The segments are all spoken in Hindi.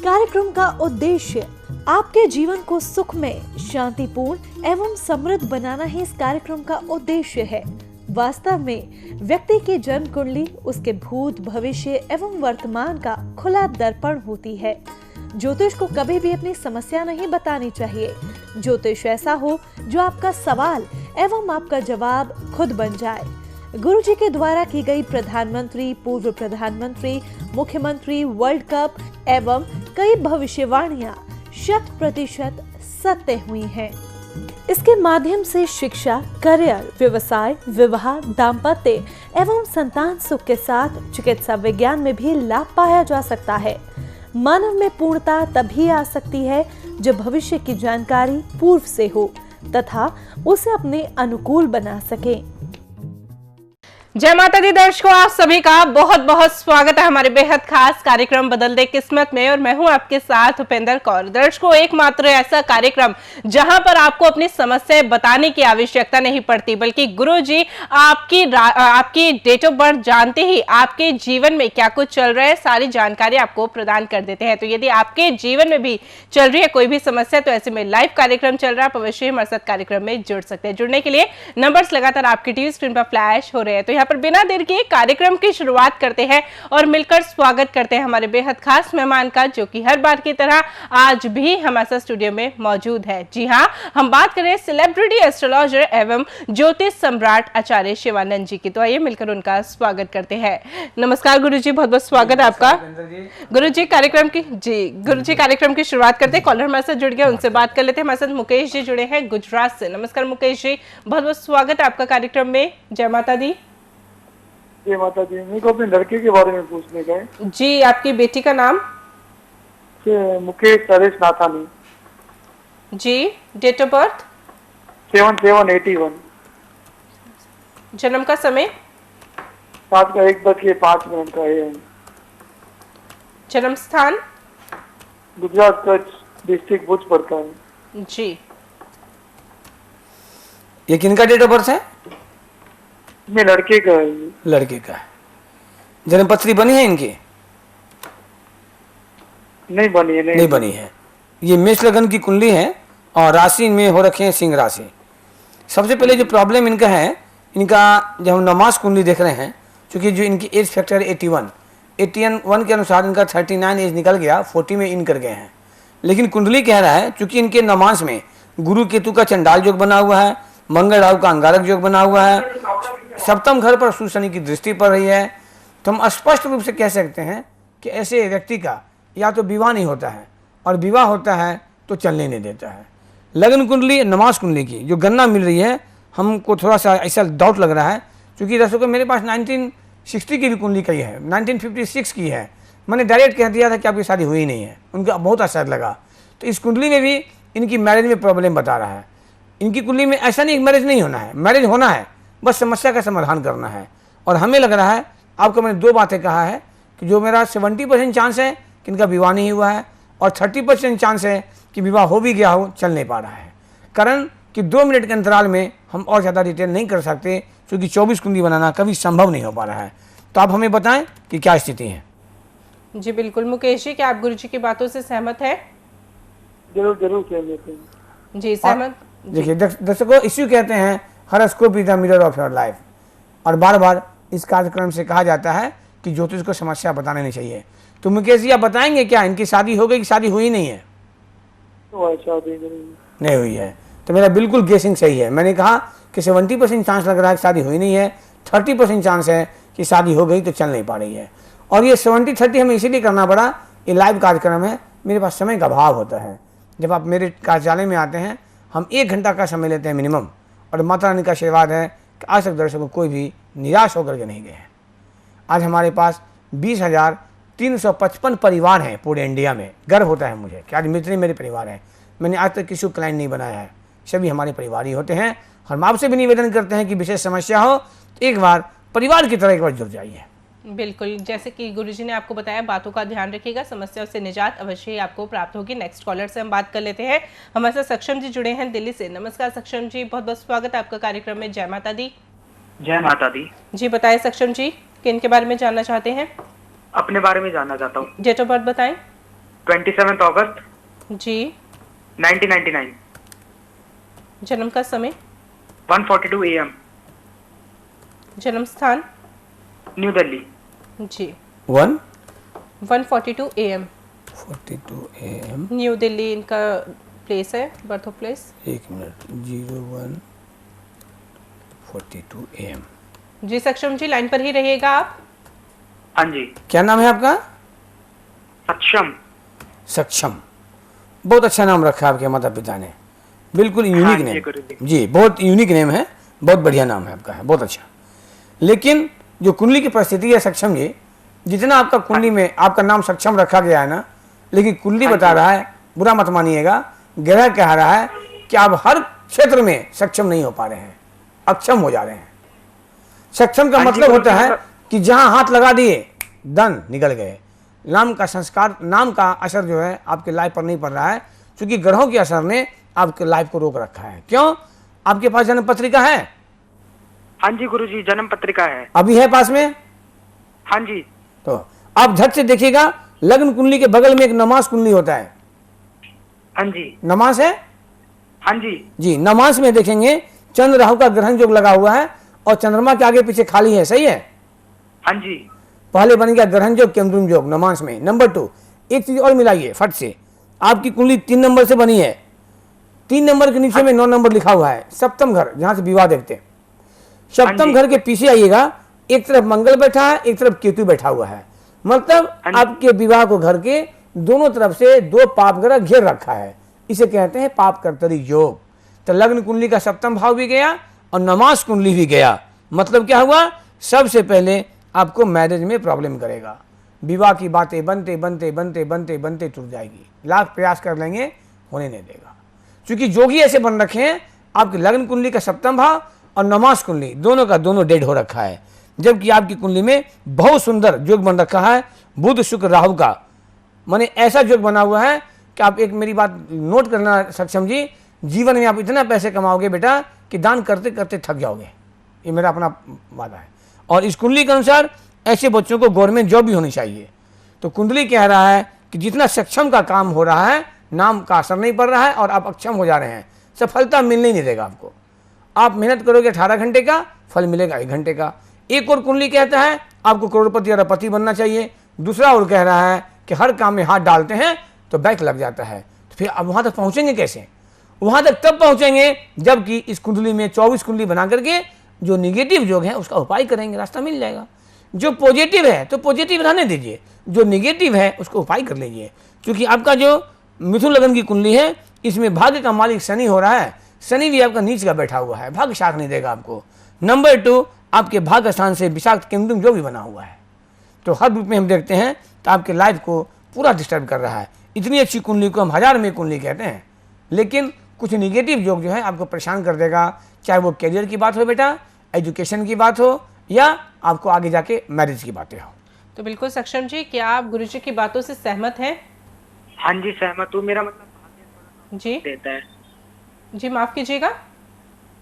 कार्यक्रम का उद्देश्य आपके जीवन को सुखमय, शांतिपूर्ण एवं समृद्ध बनाना ही इस कार्यक्रम का उद्देश्य है। वास्तव में व्यक्ति की जन्म कुंडली उसके भूत, भविष्य एवं वर्तमान का खुला दर्पण होती है। ज्योतिष को कभी भी अपनी समस्या नहीं बतानी चाहिए। ज्योतिष ऐसा हो जो आपका सवाल एवं आपका जवाब खुद बन जाए। गुरुजी के द्वारा की गई प्रधानमंत्री, पूर्व प्रधानमंत्री, मुख्यमंत्री, वर्ल्ड कप एवं कई भविष्यवाणियां 100% सत्य हुई हैं। इसके माध्यम से शिक्षा, करियर, व्यवसाय, विवाह, दाम्पत्य एवं संतान सुख के साथ चिकित्सा विज्ञान में भी लाभ पाया जा सकता है। मानव में पूर्णता तभी आ सकती है जब भविष्य की जानकारी पूर्व से हो तथा उसे अपने अनुकूल बना सके। जय माता दी दर्शकों, आप सभी का बहुत बहुत स्वागत है हमारे बेहद खास कार्यक्रम बदल दे किस्मत में। और मैं हूं आपके साथ उपेंद्र कौर। दर्शकों, एकमात्र ऐसा कार्यक्रम जहां पर आपको अपनी समस्याएं बताने की आवश्यकता नहीं पड़ती, बल्कि गुरुजी आपकी डेट ऑफ बर्थ जानते ही आपके जीवन में क्या कुछ चल रहा है सारी जानकारी आपको प्रदान कर देते हैं। तो यदि आपके जीवन में भी चल रही है कोई भी समस्या, तो ऐसे में लाइव कार्यक्रम चल रहा है, आप अवश्य हमारे साथ कार्यक्रम में जुड़ सकते हैं। जुड़ने के लिए नंबर्स लगातार आपकी टीवी स्क्रीन पर फ्लैश हो रहे हैं। तो पर बिना देर के कार्यक्रम की शुरुआत करते हैं और मिलकर स्वागत करते हैं हमारे बेहद खास मेहमान का, जो कि हर बार की तरह आज भी हमारे साथ स्टूडियो में मौजूद है। जी हां, हम बात करें सेलिब्रिटी एस्ट्रोलॉजर एवं ज्योतिष सम्राट आचार्य शिवानंद जी की। तो आइए मिलकर उनका स्वागत करते हैं। नमस्कार गुरुजी, बहुत बहुत स्वागत है आपका। गुरुजी कार्यक्रम की शुरुआत करते हैं। कॉलर हमारे साथ जुड़ गया, उनसे बात कर लेते हैं। हमारे साथ मुकेश जी जुड़े हैं गुजरात से। नमस्कार मुकेश जी, बहुत बहुत स्वागत है आपका कार्यक्रम में। जय माता दी। जय माता दी। मेरे को अपने लड़के के बारे में पूछने का है। जी, आपकी बेटी का नाम? मुकेश नरेश नाथानी। जी, डेट ऑफ बर्थ? 7781। जन्म का समय? 1:05 का है। जन्म स्थान? गुजरात कच्छ डिस्ट्रिक्ट भुज पड़ता है। जी। ये किनका डेट ऑफ बर्थ है? मेरे लड़के का है। लड़के का। जन्म पत्री बनी है इनकी? नहीं बनी है। नहीं बनी है। ये मेष लगन की कुंडली है और राशि में हो रखे हैं सिंह राशि। सबसे पहले जो प्रॉब्लम इनका है, इनका जब हम नमाज कुंडली देख रहे हैं, क्योंकि जो इनकी एज फैक्टर 81 के अनुसार इनका 39 एज निकल गया, 40 में इन कर गए हैं। लेकिन कुंडली कह रहा है, चूंकि इनके नमाज में गुरु केतु का चंडाल योग बना हुआ है, मंगल राहु का अंगारक योग बना हुआ है, सप्तम घर पर शनि की दृष्टि पड़ रही है, तो हम स्पष्ट रूप से कह सकते हैं कि ऐसे व्यक्ति का या तो विवाह नहीं होता है, और विवाह होता है तो चलने नहीं देता है। लगन कुंडली, नमाज कुंडली की जो गणना मिल रही है, हमको थोड़ा सा ऐसा डाउट लग रहा है, क्योंकि दर्शकों मेरे पास 1960 की भी कुंडली कही है, 1956 की है। मैंने डायरेक्ट कह दिया था कि आपकी शादी हुई नहीं है, उनका बहुत असर लगा। तो इस कुंडली में भी इनकी मैरिज में प्रॉब्लम बता रहा है। इनकी कुंडली में ऐसा नहीं मैरिज नहीं होना है, मैरिज होना है, बस समस्या का समाधान करना है। और हमें लग रहा है, आपको मैंने 2 बातें कहा है कि जो मेरा 70% चांस है कि इनका विवाह नहीं हुआ है, और 30% चांस है कि विवाह हो भी गया हो, चल नहीं पा रहा है। कारण कि 2 मिनट के अंतराल में हम और ज़्यादा डिटेल नहीं कर सकते, क्योंकि 24 कुंडली बनाना कभी संभव नहीं हो पा रहा है। तो आप हमें बताएं कि क्या स्थिति है। जी बिल्कुल मुकेश जी, क्या आप गुरुजी की बातों से सहमत है? जरूर सहमत हैं। जी सहमत। देखिए दर्शकों, इश्यू कहते हैं horoscope is the mirror of your life, और बार बार इस कार्यक्रम से कहा जाता है कि ज्योतिष को समस्या बताने नहीं चाहिए। तो मुकेश जी, आप बताएंगे क्या इनकी शादी हो गई कि शादी हुई नहीं है? शादी नहीं हुई है। तो मेरा बिल्कुल गेसिंग सही है। मैंने कहा कि 70% चांस लग रहा है कि शादी हुई नहीं है, 30% चांस है कि शादी हो गई तो चल नहीं पा रही है। और ये 70-30 हमें इसीलिए करना पड़ा, ये लाइव कार्यक्रम है, मेरे पास समय का अभाव होता है। जब आप मेरे कार्यालय में आते हैं, हम 1 घंटा का समय लेते हैं मिनिमम, और माता रानी का आशीर्वाद है कि आज तक दर्शकों कोई भी निराश होकर के नहीं गए हैं। आज हमारे पास 20,355 परिवार हैं पूरे इंडिया में। गर्व होता है मुझे कि आज मित्र मेरे परिवार हैं। मैंने आज तक किसी को क्लाइंट नहीं बनाया है, सभी हमारे परिवार ही होते हैं। हम आपसे भी निवेदन करते हैं कि विशेष समस्या हो तो एक बार परिवार की तरह एक बार जुड़ जाइए। बिल्कुल, जैसे कि गुरुजी ने आपको बताया, बातों का ध्यान रखिएगा, समस्याओं से निजात अवश्य ही आपको प्राप्त होगी। नेक्स्ट कॉलर से हम बात कर लेते हैं। हमारे साथ सक्षम जी जुड़े हैं दिल्ली से। नमस्कार सक्षम जी, बहुत बहुत स्वागत है आपका कार्यक्रम में। जय माता दी। जय माता दी। जी बताएं सक्षम जी, किन के बारे में जानना चाहते हैं? अपने बारे में जानना चाहता हूँ। डेट ऑफ बर्थ बताएं। 27 अगस्त जी। 1999, जन्म का समय, 1:42 AM, जन्म स्थान, न्यू दिल्ली। जी। 1:42 1:42 AM, AM। न्यू दिल्ली इनका प्लेस है, birth of place. 1 minute, 01:42 AM। जी सक्षम जी, लाइन पर ही रहिएगा आप। हाँ जी। क्या नाम है आपका? सक्षम। सक्षम, बहुत अच्छा नाम रखा आपके माता पिता ने, बिल्कुल यूनिक हाँ जी, नेम। गुरुजी। जी, बहुत यूनिक नेम है, बहुत बढ़िया नाम है आपका, है बहुत अच्छा। लेकिन जो कुंडली की परिस्थिति है सक्षम जी, जितना आपका कुंडली में आपका नाम सक्षम रखा गया है ना, लेकिन कुंडली बता रहा है, बुरा मत मानिएगा, ग्रह कह रहा है कि आप हर क्षेत्र में सक्षम नहीं हो पा रहे हैं, अक्षम हो जा रहे हैं। सक्षम का हाँ जी, मतलब गुरुजी, होता है मतलब- कि जहां हाथ लगा दिए दन निकल गए। नाम का संस्कार, नाम का असर जो है आपके लाइफ पर नहीं पड़ रहा है, क्योंकि ग्रहों के असर ने आपके लाइफ को रोक रखा है। क्यों? आपके पास जन्म पत्रिका है? हाँ जी गुरुजी, जन्म पत्रिका है। अभी है पास में? हाँ जी। तो आप झट से देखिएगा, लग्न कुंडली के बगल में एक नमाज कुंडली होता है। हाँ जी। नमाज है? हाँ जी। जी, नमाज में देखेंगे चंद्र राहु का ग्रहण योग लगा हुआ है और चंद्रमा के आगे पीछे खाली है, सही है? हाँ जी। पहले बन गया ग्रहण योग, केमद्रुम योग नमाज में। नंबर 2, एक चीज और मिलाइए फट से, आपकी कुंडली 3 नंबर से बनी है, 3 नंबर के नीचे में 9 नंबर लिखा हुआ है, सप्तम घर, जहां से विवाह देखते हैं। सप्तम घर के पीछे आइएगा, एक तरफ मंगल बैठा है, एक तरफ केतु बैठा हुआ है, मतलब आपके विवाह को घर के दोनों तरफ से 2 पाप ग्रह घेर रखा है, इसे कहते हैं पाप कर्तरी योग। तो लग्न कुंडली का सप्तम भाव भी गया और नमाज कुंडली भी गया, मतलब क्या हुआ? सबसे पहले आपको मैरिज में प्रॉब्लम करेगा, विवाह की बातें बनते बनते बनते बनते बनते टूट जाएगी, लाख प्रयास कर लेंगे होने नहीं देगा, क्योंकि जोगी ऐसे बन रखे हैं, आपकी लग्न कुंडली का सप्तम भाव और नमाज कुंडली दोनों का दोनों डेड हो रखा है, जबकि आपकी कुंडली में बहुत सुंदर योग बन रखा है बुध शुक्र राहु का, माने ऐसा योग बना हुआ है कि आप एक मेरी बात नोट करना सक्षम जी, जीवन में आप इतना पैसे कमाओगे बेटा कि दान करते करते थक जाओगे, ये मेरा अपना वादा है। और इस कुंडली के अनुसार ऐसे बच्चों को गवर्नमेंट जॉब भी होनी चाहिए। तो कुंडली कह रहा है कि जितना सक्षम का काम हो रहा है, नाम का असर नहीं पड़ रहा है और आप अक्षम हो जा रहे हैं, सफलता मिलने नहीं देगा आपको। आप मेहनत करोगे 18 घंटे का, फल मिलेगा 1 घंटे का। एक और कुंडली कहता है आपको करोड़पति या अरबपति बनना चाहिए, दूसरा और कह रहा है कि हर काम में हाथ डालते हैं तो बैक लग जाता है। तो फिर अब वहां तक पहुंचेंगे कैसे? वहां तक तब पहुंचेंगे जबकि इस कुंडली में 24 कुंडली बना करके जो निगेटिव योग है उसका उपाय करेंगे, रास्ता मिल जाएगा। जो पॉजिटिव है तो पॉजिटिव रहने दीजिए, जो निगेटिव है उसको उपाय कर लीजिए, क्योंकि आपका जो मिथुन लगन की कुंडली है इसमें भाग्य का मालिक शनि हो रहा है, शनि भी आपका नीच का बैठा हुआ है, भाग्य साथ नहीं देगा आपको। नंबर 2, आपके भाग्य स्थान से विषाक्त केंद्र जो भी बना हुआ है, तो हर रूप में हम देखते हैं तो आपके लाइफ को पूरा डिस्टर्ब कर रहा है। इतनी अच्छी कुंडली को हम 1000 में कुंडली कहते हैं, लेकिन कुछ निगेटिव योग जो है आपको परेशान कर देगा, चाहे वो करियर की बात हो बेटा, एजुकेशन की बात हो, या आपको आगे जाके मैरिज की बातें हो। तो बिल्कुल सक्षम जी, क्या आप गुरुजी की बातों से सहमत हैं? हाँ जी सहमत हूँ, मेरा मतलब जी देता है। जी माफ कीजिएगा।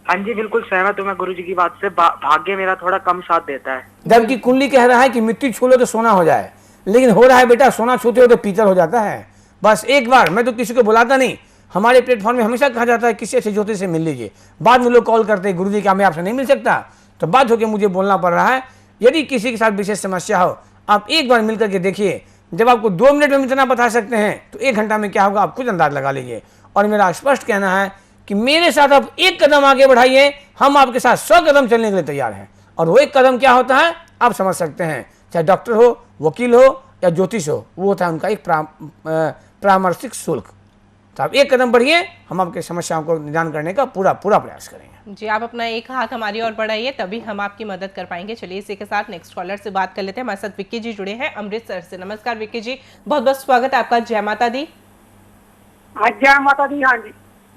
हाँ जी बिल्कुल सहमत हूँ मैं गुरुजी की बात से, भाग्य मेरा थोड़ा कम साथ देता है। जबकि कुंडली कह रहा है कि मिट्टी छू लो तो सोना हो जाए, लेकिन हो रहा है बेटा सोना छूते हो तो पीतल हो जाता है। बस एक बार, मैं तो किसी को बुलाता नहीं, हमारे प्लेटफॉर्म में हमेशा कहा जाता है किसी अच्छे ज्योतिष से मिल लीजिए, बाद में लोग कॉल करते हैं गुरुजी क्या मैं आपसे नहीं मिल सकता, तो बात होकर मुझे बोलना पड़ रहा है। यदि किसी के साथ विशेष समस्या हो, आप एक बार मिलकर के देखिए, जब आपको 2 मिनट में इतना बता सकते हैं तो 1 घंटा में क्या होगा आप खुद अंदाज लगा लीजिए। और मेरा स्पष्ट कहना है कि मेरे साथ आप 1 कदम आगे बढ़ाइए, हम आपके साथ 100 कदम चलने के लिए तैयार हैं। और वो 1 कदम क्या होता है आप समझ सकते हैं, चाहे डॉक्टर हो, वकील हो या ज्योतिष हो, वो होता है उनका एक परामर्शिक शुल्क। तो आप 1 कदम बढ़िए, हम आपकी समस्याओं को निदान करने का पूरा प्रयास करेंगे। जी आप अपना एक हाथ हमारी ओर बढ़ाइए, तभी हम आपकी मदद कर पाएंगे। चलिए इसी के साथ नेक्स्ट कॉलर से बात कर लेते हैं। हमारे साथ विक्की जी जुड़े हैं अमृतसर से। नमस्कार विक्की जी, बहुत बहुत स्वागत है आपका। जय माता दी। जय माता दी। हाँ जी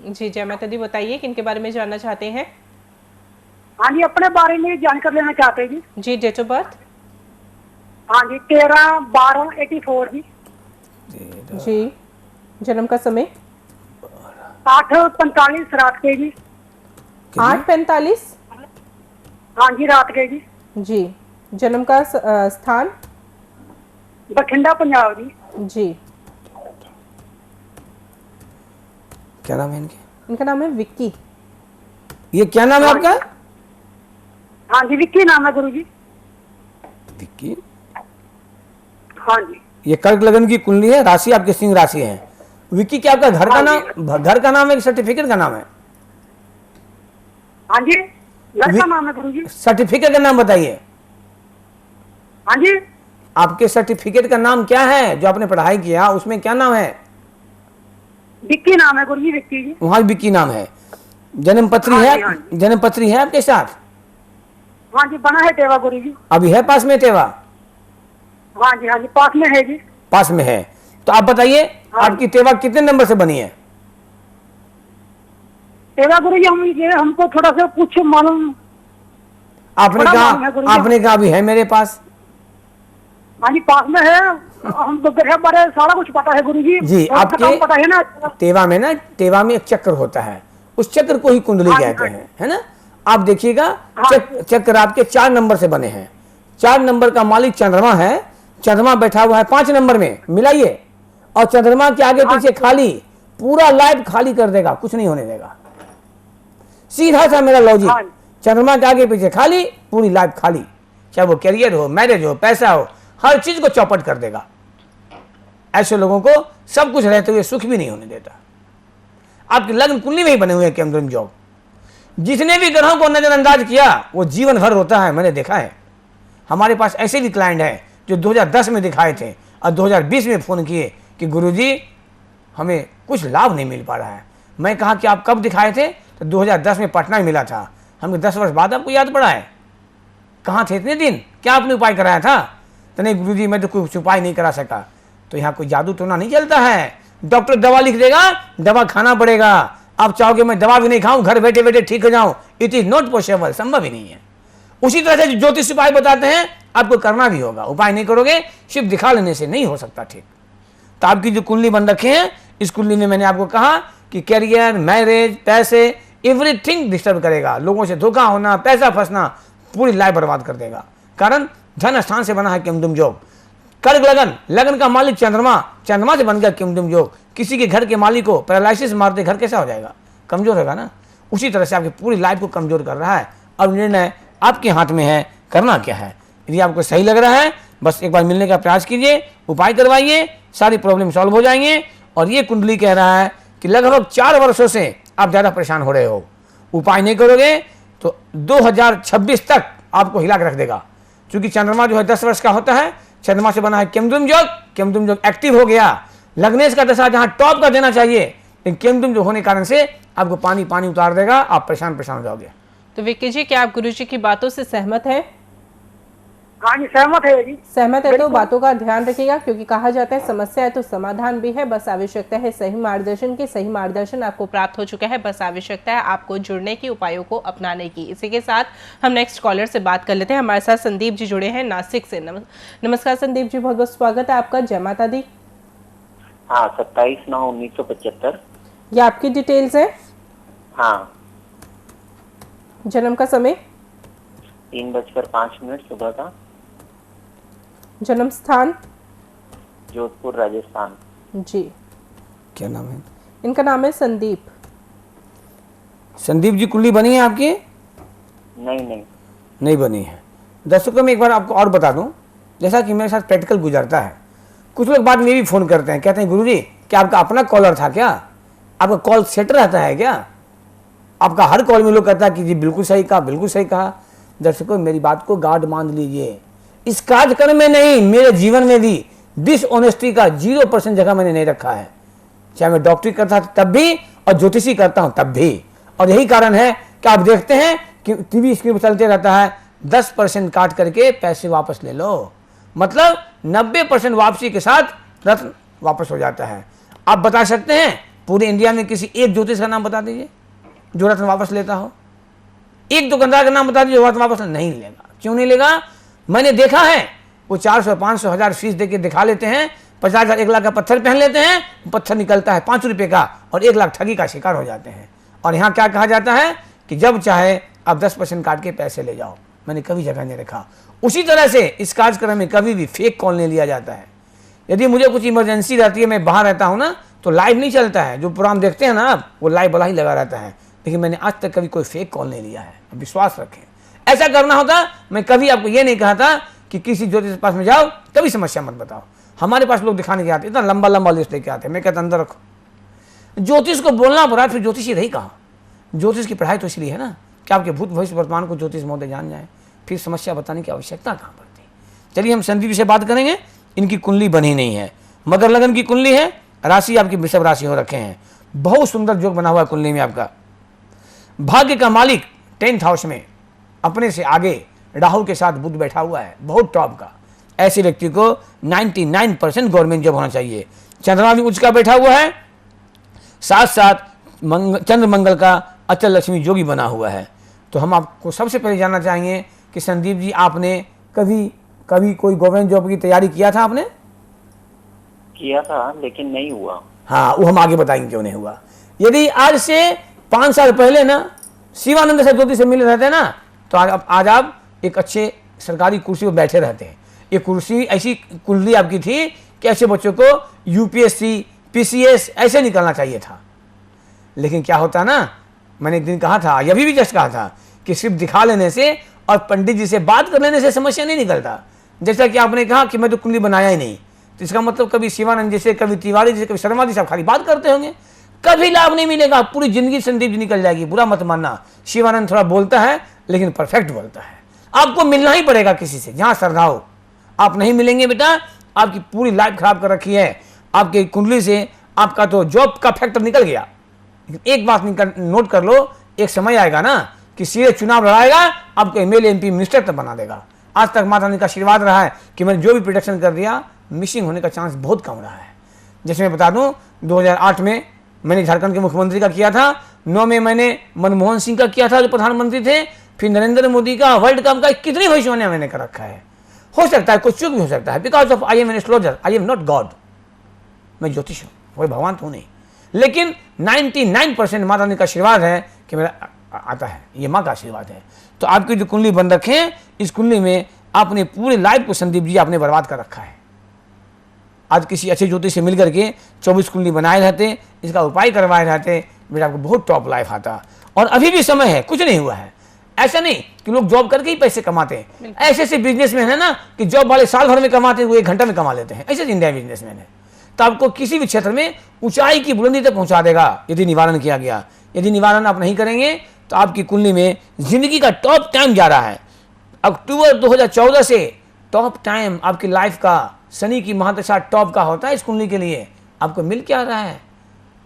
जी जय माता दी, बताइए किनके बारे में जानना चाहते हैं? हाँ जी, अपने बारे में जानकारी लेना चाहते हैं जी। जी डेट ऑफ बर्थ? हाँ जी 13/12/84 जी। जी जन्म का समय? 8:45 रात के जी। 8:45? हाँ जी रात के जी। जी जन्म का स्थान? बठिंडा पंजाब जी। जी क्या नाम है इनके? इनका नाम है विक्की। ये क्या नाम है आपका? हाँ जी, विक्की नाम है गुरुजी। विक्की। हाँ जी। ये कर्क लगन की कुंडली है, राशि आपकी सिंह राशि है। विक्की, क्या आपका घर का नाम, घर का नाम है कि सर्टिफिकेट का नाम है? हाँ जी, घर का नाम है गुरुजी। सर्टिफिकेट का नाम बताइए। हाँ जी, आपके सर्टिफिकेट का नाम क्या है जो आपने पढ़ाई किया, उसमें क्या नाम है? विक्की नाम है गुरुजी, विक्की जी। वहां विक्की नाम है। जन्म पत्री हाँ है? जी, हाँ जी। जन्म पत्री है आपके साथ? हाँ जी, बना है टेवा गुरुजी। अभी है पास में टेवा? हाँ जी, हाँ जी, पास में है जी। पास में है। तो आप बताइए हाँ। आपकी टेवा कितने नंबर से बनी है? टेवा गुरुजी हमको थोड़ा सा कुछ मालूम। आपने बड़ा कहा, नाम है गुरुजी। आपने कहा अभी है मेरे पास। हाँ जी, पास में है। हम तो ग्रह बारे सारा कुछ पता है गुरुजी। जी, और आपके काम पता है ना। टेवा में ना, टेवा में एक चक्र होता है, उस चक्र को ही कुंडली हाँ, कहते हाँ। हैं, है ना। आप देखिएगा हाँ। चक्र आपके 4 नंबर से बने हैं। 4 नंबर का मालिक चंद्रमा है। चंद्रमा बैठा हुआ है 5 नंबर में, मिलाइए। और चंद्रमा के आगे पीछे खाली, पूरा लाइफ खाली कर देगा, कुछ नहीं होने देगा। सीधा सा मेरा लॉजिक। हाँ। चंद्रमा के आगे पीछे खाली, पूरी लाइफ खाली, चाहे वो करियर हो, मैरिज हो, पैसा हो, हर चीज को चौपट कर देगा। ऐसे लोगों को सब कुछ रहते हुए सुख भी नहीं होने देता। आपकी लग्न कुंडली में ही बने हुए केमद्रम योग। जितने भी ग्रहों को नजरअंदाज किया वो जीवन भर होता है, मैंने देखा है। हमारे पास ऐसे भी क्लाइंट हैं जो 2010 में दिखाए थे और 2020 में फोन किए कि गुरुजी हमें कुछ लाभ नहीं मिल पा रहा है। मैं कहा कि आप कब दिखाए थे? तो 2010 में पटना में मिला था। हमें 10 वर्ष बाद आपको याद पड़ा है? कहाँ थे इतने दिन? क्या आपने उपाय कराया था? तो नहीं गुरुजी, मैं तो कुछ उपाय नहीं करा सका। तो यहाँ कोई जादू टोना नहीं चलता है। डॉक्टर दवा लिख देगा, दवा खाना पड़ेगा। आप चाहोगे मैं दवा भी नहीं खाऊं, घर बैठे बैठे ठीक हो जाऊं, इट इज नॉट पॉसिबल, संभव ही नहीं है। उसी तरह से ज्योतिष उपाय बताते हैं, आपको करना भी होगा। उपाय नहीं करोगे, सिर्फ दिखा लेने से नहीं हो सकता ठीक। तो आपकी जो कुंडली बन रखे हैं, इस कुंडली में मैंने आपको कहा कि कैरियर, मैरिज, पैसे, एवरीथिंग डिस्टर्ब करेगा। लोगों से धोखा होना, पैसा फंसना, पूरी लाइफ बर्बाद कर देगा। कारण धन स्थान से बना है केमद्रम योग। कर्क लगन, लगन का मालिक चंद्रमा, चंद्रमा से बन गया केमद्रम योग। किसी के घर के मालिक को पैरालिसिस मारते घर कैसा हो जाएगा? कमजोर होगा ना। उसी तरह से आपकी पूरी लाइफ को कमजोर कर रहा है। अब निर्णय आपके हाथ में है, करना क्या है। यदि आपको सही लग रहा है, बस एक बार मिलने का प्रयास कीजिए, उपाय करवाइए, सारी प्रॉब्लम सॉल्व हो जाएंगे। और ये कुंडली कह रहा है कि लगभग 4 वर्षों से आप ज़्यादा परेशान हो रहे हो। उपाय नहीं करोगे तो 2026 तक आपको हिला के रख देगा। क्योंकि चंद्रमा जो है 10 वर्ष का होता है, चंद्रमा से बना है केमद्रम योग। केमद्रम योग एक्टिव हो गया। लग्नेश का दशा जहां टॉप का देना चाहिए, लेकिन केमद्रम जो होने के कारण से आपको पानी पानी उतार देगा, आप परेशान हो जाओगे। तो विक्की जी, क्या आप गुरुजी की बातों से सहमत हैं? हाँ जी, सहमत है जी। सहमत है तो बातों का ध्यान रखिएगा, क्योंकि कहा जाता है समस्या है तो समाधान भी है। बस आवश्यकता है सही मार्गदर्शन की। सही मार्गदर्शन आपको प्राप्त हो चुका है, बस आवश्यकता है आपको जुड़ने की, उपायों को अपनाने की। इसी के साथ हम नेक्स्ट कॉलर से बात कर लेते हैं। हमारे साथ संदीप जी जुड़े हैं नासिक से। नमस्कार संदीप जी, बहुत बहुत स्वागत है आपका। जय माता दी। हाँ, 27/9/1975। ये आपकी डिटेल्स है? हाँ। जन्म का समय? 3:05 सुबह का। जन्म स्थान? जोधपुर, राजस्थान। जी। क्या नाम है इनका? नाम है संदीप। संदीप जी, कुंडली बनी है आपकी? नहीं बनी है। दर्शकों में एक बार आपको और बता दूं, जैसा कि मेरे साथ प्रैक्टिकल गुजरता है, कुछ लोग बाद में भी फोन करते हैं, कहते हैं गुरुजी क्या आपका अपना कॉलर था क्या? आपका कॉल सेट रहता है क्या? आपका हर कॉल में लोग कहता है कि जी बिल्कुल सही कहा, बिल्कुल सही कहा। दर्शकों, मेरी बात को गार्ड मान लीजिए। इस कार्यक्रम में नहीं, मेरे जीवन में भी डिसऑनेस्टी का 0% जगह मैंने नहीं रखा है। चाहे मैं डॉक्टरी करता था तब भी और ज्योतिषी करता हूं तब भी। और यही कारण है कि आप देखते हैं कि टीवी स्क्रीन पर चलते रहता है 10% काट करके पैसे वापस ले लो, मतलब 90% वापसी के साथ रत्न वापस हो जाता है। आप बता सकते हैं पूरे इंडिया में किसी एक ज्योतिष का नाम बता दीजिए जो रत्न वापस लेता हो। एक दुकानदार का नाम बता दीजिए जो रत्न वापस नहीं लेगा। क्यों नहीं लेगा? मैंने देखा है, वो 400, 500, 1000 फीस देके दिखा लेते हैं, 50,000, 1 लाख का पत्थर पहन लेते हैं, पत्थर निकलता है 5 रुपये का और 1 लाख ठगी का शिकार हो जाते हैं। और यहाँ क्या कहा जाता है कि जब चाहे आप 10% काट के पैसे ले जाओ। मैंने कभी जगह नहीं रखा। उसी तरह से इस कार्यक्रम में कभी भी फेक कॉल नहीं लिया जाता है। यदि मुझे कुछ इमरजेंसी रहती है, मैं बाहर रहता हूँ ना, तो लाइव नहीं चलता है, जो प्रोग्राम देखते हैं ना आप, वो लाइव वाला ही लगा रहता है। लेकिन मैंने आज तक कभी कोई फेक कॉल नहीं लिया है, विश्वास रखें। ऐसा करना होता मैं कभी आपको ये नहीं कहा था कि किसी ज्योतिष के पास में जाओ कभी समस्या मत बताओ। हमारे पास लोग दिखाने के आते, इतना लंबा लंबा लिस्ट लेके आते हैं, मैं कहता अंदर रखो। ज्योतिष को बोलना पड़ा फिर ज्योतिषी रही कहा। ज्योतिष की पढ़ाई तो इसलिए है ना कि आपके भूत भविष्य वर्तमान को ज्योतिष महोदय जान जाए, फिर समस्या बताने की आवश्यकता कहाँ पड़ती। चलिए हम संदीप से बात करेंगे। इनकी कुंडली बनी नहीं है, मकर लगन की कुंडली है, राशि आपकी वृषभ राशि हो रखे हैं, बहुत सुंदर योग बना हुआ है कुंडली में आपका। भाग्य का मालिक 10th हाउस में अपने से आगे राहु के साथ बुध बैठा हुआ है, बहुत टॉप का। ऐसे व्यक्ति को 99% गवर्नमेंट जॉब होना चाहिए। चंद्रमा भी उच्च का बैठा हुआ है, साथ साथ चंद्र मंगल का अचल लक्ष्मी योगी बना हुआ है। तो हम आपको सबसे पहले जानना चाहेंगे कि संदीप जी, आपने कभी कोई गवर्नमेंट जॉब की तैयारी किया था? आपने किया था लेकिन नहीं हुआ। हाँ, वो हम आगे बताएंगे क्यों नहीं हुआ। यदि आज से 5 साल पहले ना शिवानंद सरस्वती से मिले रहते ना, तो आज आप एक अच्छे सरकारी कुर्सी पर बैठे रहते हैं। ये कुर्सी ऐसी कुंडली आपकी थी कि ऐसे बच्चों को यूपीएससी पीसीएस ऐसे निकलना चाहिए था। लेकिन क्या होता ना, मैंने एक दिन कहा था, ये भी जस्ट कहा था कि सिर्फ दिखा लेने से और पंडित जी से बात कर लेने से समस्या नहीं निकलता। जैसा कि आपने कहा कि मैं तो कुंडली बनाया ही नहीं, तो इसका मतलब कभी शिवानंद जी से, कभी तिवारी जी से, कभी शर्मा जी से खाली बात करते होंगे, कभी लाभ नहीं मिलेगा। पूरी जिंदगी संदीप जी निकल जाएगी। बुरा मत मानना, शिवानंद थोड़ा बोलता है लेकिन परफेक्ट बोलता है। आपको मिलना ही पड़ेगा किसी से जहां श्रद्धा हो। आप नहीं मिलेंगे बेटा, आपकी पूरी लाइफ खराब कर रखी है। आपके कुंडली से आपका तो जॉब का फैक्टर निकल गया। लेकिन एक बात नोट कर लो, एक समय आएगा ना कि सीधे चुनाव लड़ाएगा, आपको एमएलए एमपी मिनिस्टर तक बना देगा। आज तक माता रानी का आशीर्वाद रहा है कि मैंने जो भी प्रोडक्शन कर दिया, मिसिंग होने का चांस बहुत कम रहा है। जैसे मैं बता दूं, 2008 में मैंने झारखंड के मुख्यमंत्री का किया था, 9 में मैंने मनमोहन सिंह का किया था जो प्रधानमंत्री थे, फिर नरेंद्र मोदी का, वर्ल्ड कप का, कितनी भविष्यवाणियां मैंने कर रखा है। हो सकता है कुछ चूक भी हो सकता है, because of I am an astrologer, I am not God. मैं ज्योतिष हूँ, कोई भगवान तो नहीं, लेकिन 99% माता रानी का आशीर्वाद है कि मेरा आता है, ये माँ का आशीर्वाद है। तो आपकी जो कुंडली बन रखे हैं, इस कुंडली में आपने पूरे लाइफ को संदीप जी आपने बर्बाद कर रखा है। आज किसी अच्छे ज्योतिष से मिल करके 24 कुंडली बनाए रहते, इसका उपाय करवाए रहते, बेटा आपको बहुत टॉप लाइफ आता। और अभी भी समय है, कुछ नहीं हुआ है। ऐसा नहीं कि लोग जॉब करके ही पैसे कमाते हैं। ऐसे ऐसे बिजनेसमैन है ना कि जॉब वाले साल भर में कमाते हैं, वो 1 घंटा में कमा लेते हैं। ऐसे इंडिया बिजनेसमैन है। तो आपको किसी भी क्षेत्र में ऊंचाई की बुलंदी तक पहुंचा देगा यदि निवारण किया गया। यदि निवारण आप नहीं करेंगे तो आपकी कुंडली में जिंदगी का टॉप टाइम जा रहा है। अक्टूबर 2014 से टॉप टाइम आपकी लाइफ का, शनि की महादशा टॉप का होता है इस कुंडली के लिए। आपको मिल क्या रहा है?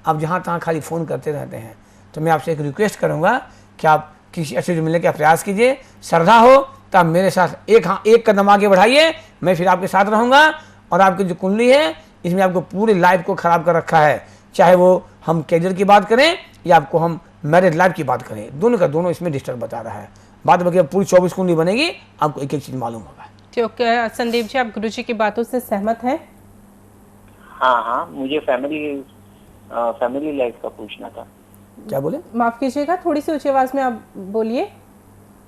आप जहाँ तहाँ खाली फ़ोन करते रहते हैं। तो मैं आपसे एक रिक्वेस्ट करूँगा कि आप किसी अच्छे से मिलने का प्रयास कीजिए। श्रद्धा हो तो आप मेरे साथ एक कदम आगे बढ़ाइए, मैं फिर आपके साथ रहूँगा। और आपकी जो कुंडली है, इसमें आपको पूरी लाइफ को ख़राब कर रखा है। चाहे वो हम कैरियर की बात करें या आपको हम मैरिड लाइफ की बात करें, दोनों का दोनों इसमें डिस्टर्ब बता रहा है। बात बाकी पूरी 24 कुंडली बनेगी, आपको एक एक चीज़ मालूम होगा। ठीक है संदीप जी, आप गुरुजी की बातों से सहमत हैं? हाँ, मुझे फैमिली लाइफ का पूछना था। क्या बोले? माफ कीजिएगा, थोड़ी सी ऊंची आवाज में आप बोलिए।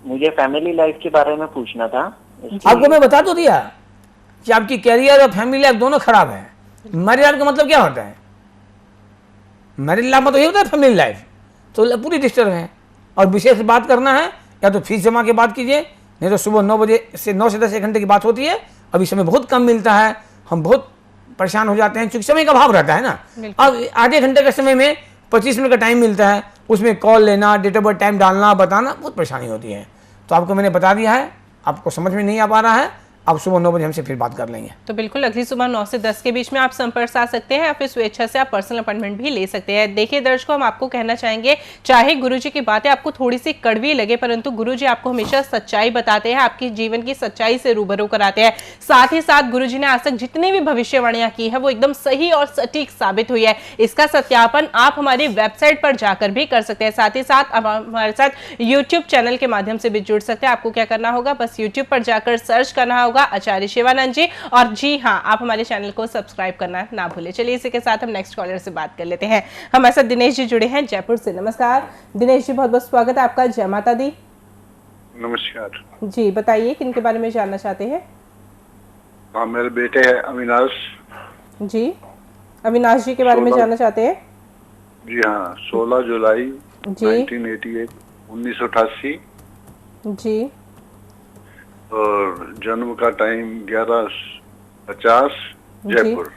मुझे फैमिली लाइफ के बारे में पूछना था। आपको मैं बता तो दिया कि आपकी कैरियर और फैमिली लाइफ दोनों खराब है। मैरिड लाइफ का मतलब क्या होता है? मैरिड लाइफ में तो ये होता है फैमिली लाइफ, तो पूरी डिस्टर्ब है। और विशेष बात करना है या तो फीस जमा के बात कीजिए, नहीं तो सुबह 9 बजे से 9 से 10 1 घंटे की बात होती है। अभी समय बहुत कम मिलता है, हम बहुत परेशान हो जाते हैं क्योंकि समय का अभाव रहता है ना। अब आधे घंटे के समय में 25 मिनट का टाइम मिलता है, उसमें कॉल लेना, डेट ऑफ बर्थ टाइम डालना, बताना, बहुत परेशानी होती है। तो आपको मैंने बता दिया है, आपको समझ में नहीं आ पा रहा है, आप सुबह 9 बजे हमसे फिर बात कर लेंगे। तो बिल्कुल अगली सुबह 9 से 10 के बीच में आप संपर्क साध सकते हैं या फिर स्वेच्छा से आप पर्सनल अपॉइंटमेंट भी ले सकते हैं। देखिए दर्शकों, हम आपको कहना चाहेंगे, चाहे गुरुजी की बातें आपको थोड़ी सी कड़वी लगे, परंतु गुरुजी आपको हमेशा सच्चाई बताते हैं, आपकी जीवन की सच्चाई से रूबरू कराते हैं। साथ ही साथ गुरुजी ने आज तक जितनी भी भविष्यवाणियां की है वो एकदम सही और सटीक साबित हुई है। इसका सत्यापन आप हमारी वेबसाइट पर जाकर भी कर सकते हैं। साथ ही साथ आप हमारे साथ यूट्यूब चैनल के माध्यम से भी जुड़ सकते हैं। आपको क्या करना होगा, बस यूट्यूब पर जाकर सर्च करना होगा आचार्य शिवानंद जी, और जी हाँ, आप हमारे चैनल को सब्सक्राइब करना ना भूलें। चलिए इसी के साथ हम नेक्स्ट कॉलर से बात कर लेते हैं। हमारे साथ दिनेश जी जुड़े हैं जयपुर से। नमस्कार दिनेश जी, बहुत बहुत स्वागत है आपका। जय माता दी। नमस्कार जी, बताइए किन के बारे में जानना चाहते हैं? हाँ, मेरे बेटे हैं अविनाश। जी, अविनाश जी के बारे में 16 जानना चाहते हैं? जी हाँ, 16 जुलाई जी 1988 1988 जी और जन्म का टाइम 11:50 जयपुर।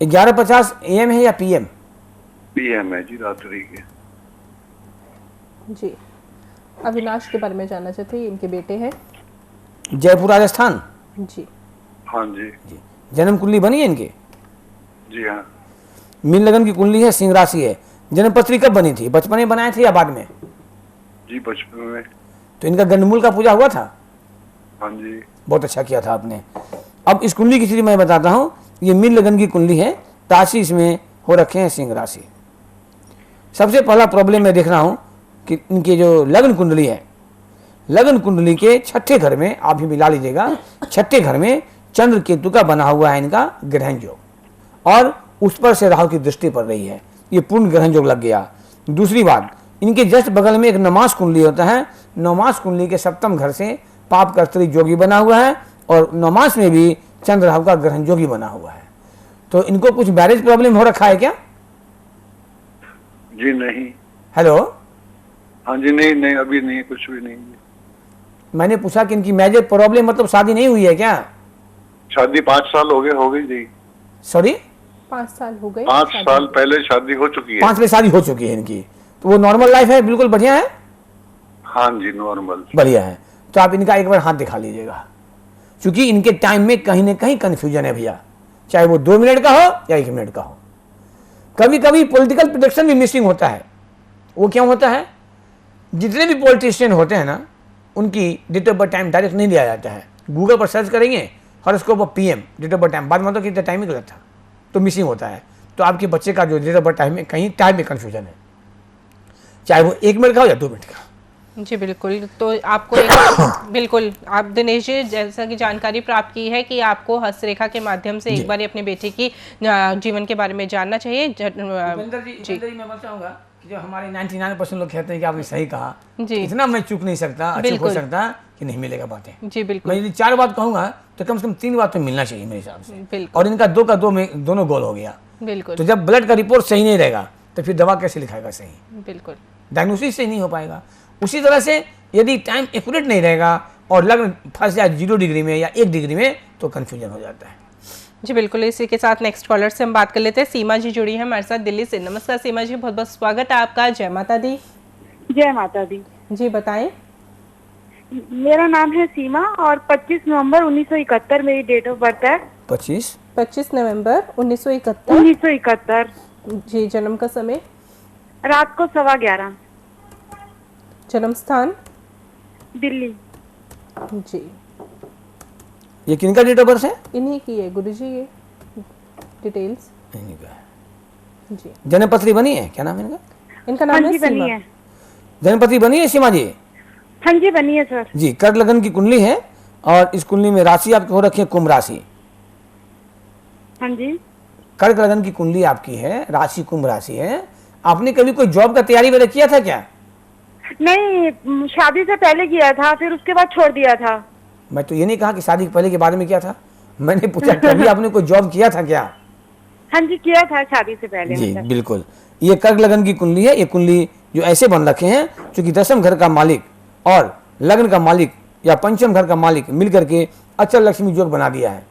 11:50 AM है या PM? PM है जी, रात्रि के। जी अविनाश के बारे में जानना चाहते हैं, इनके बेटे हैं। जयपुर राजस्थान। जी हाँ जी। जी। जन्म कुंडली बनी है इनकी? जी हाँ मीन लगन की कुंडली है, सिंह राशि है। जन्म पत्री कब बनी थी? बचपन में बनाए थे या बाद में? जी, बचपन में। तो इनका गंडमूल का पूजा हुआ था? हाँ जी। बहुत अच्छा किया था आपने। अब इस कुंडली की स्थिति मैं बताता हूँ। ये मीन लगन की कुंडली है, राशि इसमें हो रखे हैं सिंह राशि। सबसे पहला प्रॉब्लम मैं देख रहा हूँ कि इनकी जो लग्न कुंडली है, लग्न कुंडली के छठे घर में, आप भी मिला लीजिएगा, छठे घर में चंद्र केतु का बना हुआ है इनका ग्रहण योग, और उस पर से राहु की दृष्टि पड़ रही है। ये पूर्ण ग्रहण योग लग गया। दूसरी बात, इनके जस्ट बगल में एक नमाज कुंडली होता है। नमाज कुंडली के सप्तम घर से पाप कर्त्री योगी बना हुआ है, और नमाज में भी चंद्र राहु का ग्रहण योगी बना हुआ है। तो इनको कुछ मैरिज प्रॉब्लम हो रखा है क्या? जी नहीं। हेलो, हाँ जी, नहीं नहीं, अभी नहीं, कुछ भी नहीं। मैंने पूछा कि इनकी मैरिज प्रॉब्लम मतलब शादी नहीं हुई है क्या? शादी 5 साल हो गई जी। सॉरी, 5 साल हो गए। 5 साल पहले शादी हो चुकी है। 5 में शादी हो चुकी है इनकी, तो वो नॉर्मल लाइफ है, बिल्कुल बढ़िया है। हाँ जी, नॉर्मल बढ़िया है। तो आप इनका एक बार हाथ दिखा लीजिएगा, क्योंकि इनके टाइम में कहीं ना कहीं कंफ्यूजन है भैया, चाहे वो 2 मिनट का हो या 1 मिनट का हो। कभी कभी पॉलिटिकल प्रोडक्शन भी मिसिंग होता है। वो क्यों होता है? जितने भी पॉलिटिशियन होते हैं ना, उनकी date of birth time direct नहीं लिया जाता है। गूगल पर सर्च करेंगे, horoscope of PM, date of birth time, बाद में तो कितना टाइम ही गलत था, तो मिसिंग होता है। तो आपके बच्चे का जो डेट ऑफ बर्थ टाइम में कहीं टाइम में कंफ्यूजन है, चाहे वो 1 मिनट का हो या 2 मिनट का। जी बिल्कुल। तो आपको एक बिल्कुल, आप दिनेश जी जैसा कि जानकारी प्राप्त की है कि आपको हस्तरेखा के माध्यम से एक बार अपने बेटे की जीवन के बारे में जानना चाहिए। जी मैं बताऊंगा कि जो हमारे 99% लोग कहते हैं कि आपने सही कहा, जी इतना मैं चूक नहीं सकता, अच्छा हो सकता कि नहीं मिलेगा बातें। जी बिल्कुल। मैं यदि 4 बात कहूंगा तो कम से कम 3 बात तो मिलना चाहिए मेरे हिसाब से। बिल्कुल। और इनका 2 का 2 में दोनों गोल हो गया। बिल्कुल। तो जब ब्लड का रिपोर्ट सही नहीं रहेगा तो फिर दवा कैसे लिखाएगा सही? बिल्कुल। डायग्नोसिस से नहीं हो पाएगा। उसी तरह से यदि टाइम एक्यूरेट नहीं रहेगा और लग्न फंस जाए 0 डिग्री में या 1 डिग्री में, तो कंफ्यूजन हो जाता है। जी बिल्कुल। इसी के साथ नेक्स्ट कॉलर से हम बात कर लेते हैं। सीमा जी जुड़ी है हमारे साथ दिल्ली से। नमस्कार सीमा जी, बहुत बहुत स्वागत है आपका। जय माता दी। जय माता दी। जी बताएं। मेरा नाम है सीमा और 25 नवंबर 1971 मेरी डेट ऑफ बर्थ है। 25 नवंबर 1971। 1971। जी। जन्म का समय? रात को 11:15। जन्म स्थान? दिल्ली। जी। ये किनका डेट ऑफ बर्थ है? इन्हीं की है गुरुजी, ये डिटेल्स। इन्हीं का है। जी। जन्मपत्री बनी है? क्या नाम है इनका? इनका नाम है बनी सीमा। है। जन्मपत्री बनी है सीमा जी? हाँ जी बनी है सर। जी। कर्क लगन की कुंडली है, और इस कुंडली में राशि आपकी हो रखी है कुंभ राशि। हाँ जी। कर्क लगन की कुंडली आपकी है, राशि कुंभ राशि है। आपने कभी कोई जॉब का तैयारी वगैरह किया था क्या? नहीं, शादी से पहले किया था, फिर उसके बाद छोड़ दिया था। मैं तो ये नहीं कहा कि शादी के पहले के बारे में किया था, मैंने पूछा कभी आपने कोई जॉब किया था क्या? हाँ जी किया था शादी से पहले। जी बिल्कुल। ये कर्क लगन की कुंडली है। ये कुंडली जो ऐसे बन रखे हैं, क्योंकि 10वें घर का मालिक और लग्न का मालिक या पंचम घर का मालिक मिलकर के अचल लक्ष्मी योग बना दिया है।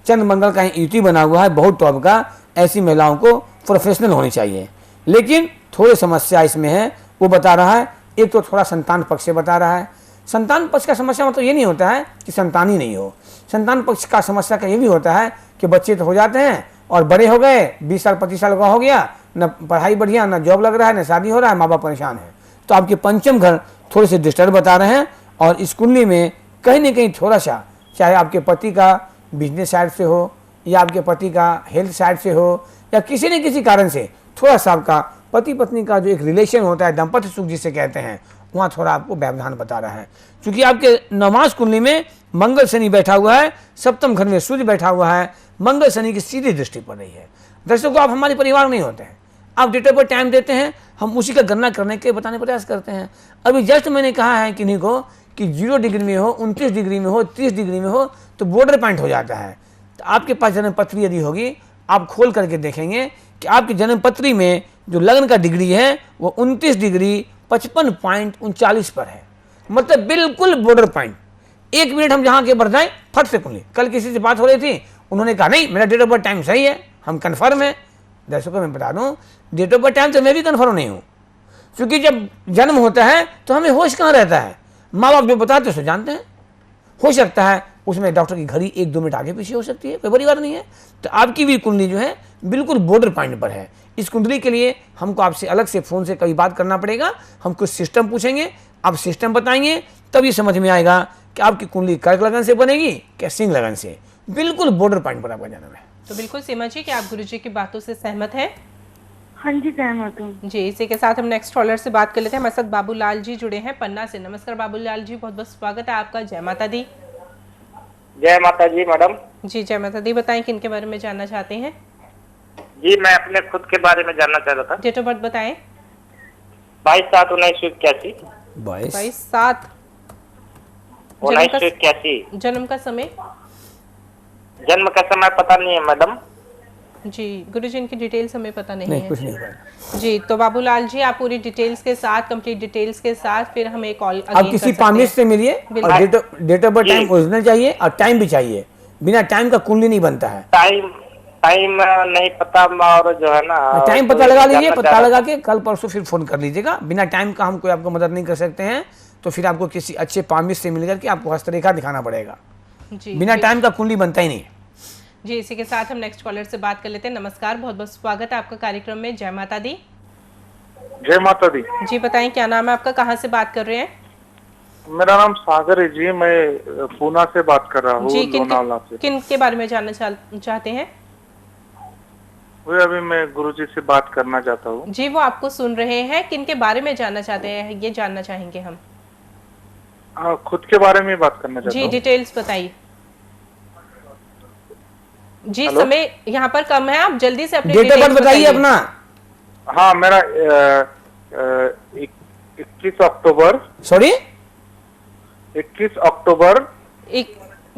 चंद्र मंगल का युति बना हुआ है, बहुत टॉप का। ऐसी महिलाओं को प्रोफेशनल होनी चाहिए, लेकिन थोड़ी समस्या इसमें है। वो बता रहा है, एक तो थोड़ा संतान पक्ष से बता रहा है। संतान पक्ष का समस्या मतलब ये नहीं होता है कि संतान ही नहीं हो। संतान पक्ष का समस्या का ये भी होता है कि बच्चे तो हो जाते हैं और बड़े हो गए, 20 साल 25 साल का हो गया, न पढ़ाई बढ़िया, न जॉब लग रहा है, न शादी हो रहा है, माँ बाप परेशान है। तो आपके पंचम घर थोड़े से डिस्टर्ब बता रहे हैं, और इस कुंडली में कहीं ना कहीं थोड़ा सा, चाहे आपके पति का बिजनेस साइड से हो या आपके पति का हेल्थ साइड से हो या किसी न किसी कारण से थोड़ा सा आपका पति पत्नी का जो एक रिलेशन होता है, दाम्पत्य सुख जिसे कहते हैं, वहाँ थोड़ा आपको व्यवधान बता रहा है। क्योंकि आपके नमाज कुंडली में मंगल शनि बैठा हुआ है, सप्तम घर में सूर्य बैठा हुआ है, मंगल शनि की सीधी दृष्टि पड़ रही है। दर्शकों, आप हमारे परिवार नहीं होते हैं, आप डेट ऑफ बर्थ टाइम देते हैं, हम उसी का गणना करने के बताने प्रयास करते हैं। अभी जस्ट मैंने कहा है किन्हीं को कि 0 डिग्री में हो, 29 डिग्री में हो, 30 डिग्री में हो तो बॉर्डर पॉइंट हो जाता है। तो आपके पास जन्म पत्री यदि होगी आप खोल करके देखेंगे कि आपकी जन्म पत्री में जो लग्न का डिग्री है वो 29 डिग्री 55.39 पर है, मतलब बिल्कुल बॉर्डर पॉइंट। 1 मिनट हम जहाँ के बढ़ जाएं फट से कुंडली। कल किसी से बात हो रही थी, उन्होंने कहा नहीं मेरा डेट ऑफ बर्थ टाइम सही है, हम कन्फर्म है। दर्शकों मैं बता दूं, डेट ऑफ बर्थ टाइम तो मैं भी कन्फर्म नहीं हूँ, क्योंकि जब जन्म होता है तो हमें होश कहाँ रहता है, माँ बाप जो बताते हैं उसको जानते हैं। हो सकता है उसमें डॉक्टर की घड़ी 1-2 मिनट आगे पीछे हो सकती है, कोई बड़ी बात नहीं है। तो आपकी भी कुंडली जो है बिल्कुल बॉर्डर पॉइंट पर है। इस कुंडली के लिए हमको आपसे अलग से फ़ोन से कभी बात करना पड़ेगा, हम कुछ सिस्टम पूछेंगे, आप सिस्टम बताएंगे, तब ये समझ में आएगा कि आपकी कुंडली कर्क लगन से बनेगी क्या सिंह लगन से। बिल्कुल बॉर्डर पॉइंट पर आपका जन्म है। तो बिल्कुल सीमा जी, क्या आप गुरुजी की बातों से सहमत हैं? हाँ जी सहमत हूँ। जी, इसी के साथ हम नेक्स्ट कॉलर से बात कर लेते हैं। हमारे साथ बाबूलाल जी जुड़े हैं पन्ना से। नमस्कार बाबूलाल जी, बहुत बहुत स्वागत है आपका। जय माता दी। जय माता जी मैडम। जी जय माता दी। बताएं किन के बारे में जानना चाहते हैं? जी मैं अपने खुद के बारे में जानना चाह रहा था। डेट ऑफ बर्थ बताएं। 22/7/1981। 22/7/1981। जन्म का समय? जन्म का समय पता नहीं है मैडम। जी गुरुजी, इनकी डिटेल्स हमें पता नहीं है। कुछ नहीं होगा। जी, तो बाबूलाल जी आप पूरी डिटेल्स के साथ, कंप्लीट डिटेल्स के साथ फिर हमें कॉल आप किसी पामिस्ट से मिलिए और date of birth time original चाहिए और टाइम भी चाहिए। बिना टाइम का कुंडली नहीं बनता है। टाइम नहीं पता, और जो है ना टाइम पता लगा लीजिए, पता लगा के कल परसों फिर फोन कर लीजिएगा। बिना टाइम का हम कोई आपको मदद नहीं कर सकते हैं, तो फिर आपको किसी अच्छे पामिस्ट से मिलकर के आपको हस्तरेखा दिखाना पड़ेगा। बिना टाइम का कुंडली बनता ही नहीं। जी, इसी के साथ हम नेक्स्ट कॉलर से बात कर लेते हैं। नमस्कार, बहुत बहुत स्वागत है आपका कार्यक्रम में। जय माता दी। जय माता दी। जी बताएं क्या नाम है आपका, कहाँ से बात कर रहे हैं? मेरा नाम सागर है जी, मैं पूना से बात कर रहा हूँ, लोनावला से। किन के बारे में जानना चाहते हैं? वही अभी मैं गुरुजी से बात करना चाहता हूँ। जी वो आपको सुन रहे हैं, किन के बारे में जानना चाहते हैं ये जानना चाहेंगे हम। खुद के बारे में बात करना चाहता हूँ। जी डिटेल्स बताइए। जी समय यहाँ पर कम है, आप जल्दी से अपने डेट ऑफ बर्थ बताइए अपना। हाँ मेरा 21 अक्टूबर। सॉरी 21 अक्टूबर।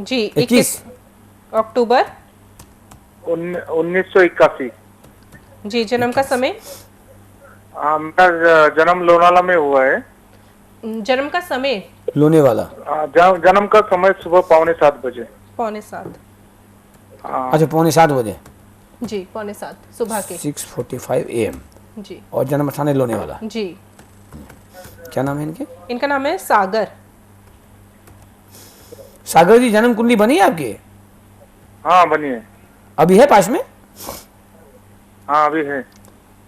जी 21 अक्टूबर 1981। जी जन्म का समय? मेरा जन्म लोनावाला में हुआ है। जन्म का समय? लोने वाला। जन्म का समय सुबह 6:45 बजे। 6:45। अच्छा 6:45 बजे। जी 6:45 सुबह के 6:45 AM। जी। और जन्म स्थान है लोने वाला। जी। क्या नाम है इनके? इनका नाम है सागर। सागर जी जन्म कुंडली बनी है आपकी? हाँ बनी है। अभी है पास में? हाँ अभी है,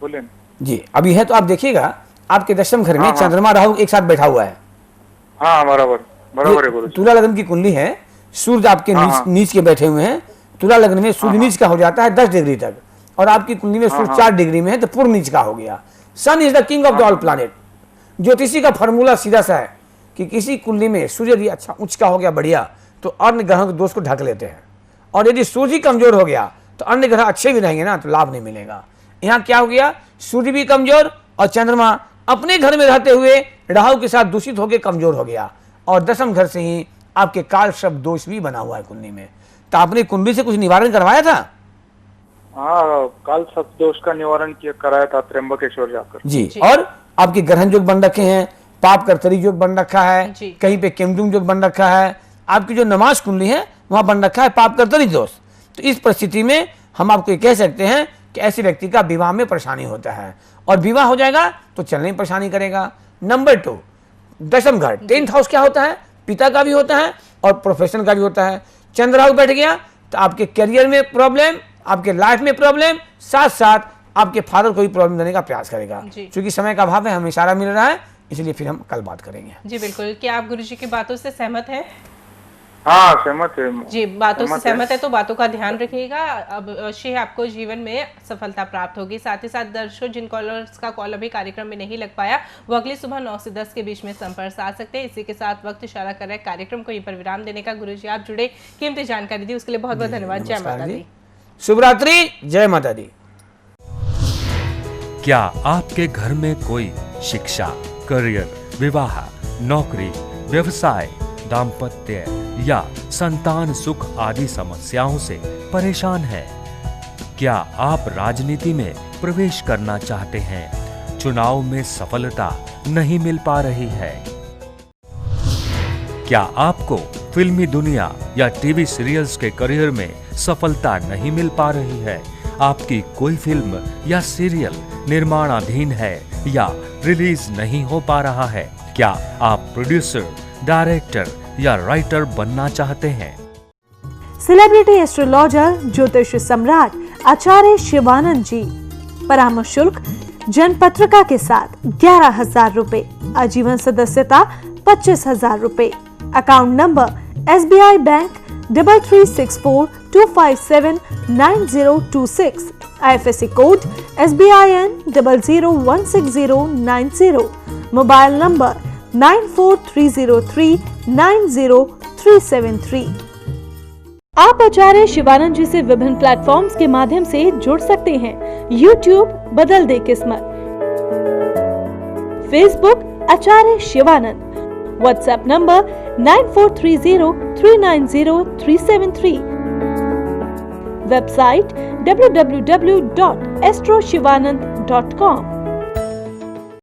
बोले जी अभी है। तो आप देखिएगा आपके दशम घर में चंद्रमा राहु एक साथ बैठा हुआ है। हाँ बराबर बराबर है गुरुजी। तुला लग्न की कुंडली है, सूर्य आपके नीच के बैठे हुए हैं। तुला लग्न में सूर्य नीच का हो जाता है 10 डिग्री तक, और आपकी कुंडली में सूर्य 4 डिग्री में है तो पूर्ण नीच का हो गया। Sun is the king of the all planet. ज्योतिषी का फॉर्मूला सीधा सा है कि किसी कुंडली में सूर्य यदि अच्छा उच्च का हो गया बढ़िया, तो अन्य ग्रहों के दोष को ढक लेते हैं, और यदि सूर्य कमजोर हो गया तो अन्य ग्रह अच्छे भी रहेंगे ना, तो लाभ नहीं मिलेगा। यहाँ क्या हो गया, सूर्य भी कमजोर और चंद्रमा अपने घर में रहते हुए राहु के साथ दूषित होकर कमजोर हो गया, और दशम घर से ही आपके काल शब्द दोष भी बना हुआ है कुंडली में। तो आपने कुंडली से कुछ निवारण करवाया था? हाँ काल शब्द दोष का निवारण कराया था त्र्यंबकेश्वर जाकर। जी। और आपके ग्रहण योग बन रखे हैं, पाप कर्तरी योग बन रखा है, कहीं पे केमदुम योग बन रखा है, आपकी जो नमाज कुंडली है वहां बन रखा है पाप कर्तरी दोष। तो इस परिस्थिति में हम आपको ये कह सकते हैं कि ऐसे व्यक्ति का विवाह में परेशानी होता है, और विवाह हो जाएगा तो चलने में परेशानी करेगा। नंबर 2 दशम घर 10th हाउस क्या होता है, पिता का भी होता है और प्रोफेशन का भी होता है। चंद्र राहु बैठ गया तो आपके करियर में प्रॉब्लम, आपके लाइफ में प्रॉब्लम, साथ साथ आपके फादर को भी प्रॉब्लम देने का प्रयास करेगा। क्योंकि समय का अभाव है, हमें इशारा मिल रहा है, इसलिए फिर हम कल बात करेंगे। जी बिल्कुल। क्या आप गुरुजी की बातों से सहमत हैं? हाँ सहमत है जी, बातों से सहमत है तो बातों का ध्यान रखिएगा। अब अवश्य आपको जीवन में सफलता प्राप्त होगी। साथ ही साथ दर्शकों, जिन कॉलर्स का कॉल अभी कार्यक्रम में नहीं लग पाया, वो अगली सुबह 9 से 10 के बीच में संपर्क आ सकते हैं। इसी के साथ वक्त इशारा कर रहे हैं कार्यक्रम को यहीं पर विराम देने का। गुरुजी आप जुड़े, कीमती जानकारी दी, उसके लिए बहुत बहुत धन्यवाद। जय माता दी। शुभ रात्रि। जय माता दी। क्या आपके घर में कोई शिक्षा, करियर, विवाह, नौकरी, व्यवसाय, दाम्पत्य या संतान सुख आदि समस्याओं से परेशान है? क्या आप राजनीति में प्रवेश करना चाहते हैं? चुनाव में सफलता नहीं मिल पा रही है? क्या आपको फिल्मी दुनिया या टीवी सीरियल्स के करियर में सफलता नहीं मिल पा रही है? आपकी कोई फिल्म या सीरियल निर्माणाधीन है या रिलीज नहीं हो पा रहा है? क्या आप प्रोड्यूसर, डायरेक्टर या राइटर बनना चाहते हैं? सेलिब्रिटी एस्ट्रोलॉजर ज्योतिष सम्राट आचार्य शिवानंद जी। परामर्श शुल्क जनपत्रिका के साथ 11,000 रुपए, आजीवन सदस्यता 25,000 रुपए। Account number SBI bank 336425799026, IFSC code SBIN 0016090, mobile number 9430390373। आप आचार्य शिवानंद जी से विभिन्न प्लेटफॉर्म्स के माध्यम से जुड़ सकते हैं। YouTube बदल दे किस्मत, Facebook Acharya Shivanand, WhatsApp number 9430390373, website www.astroshivanand.com।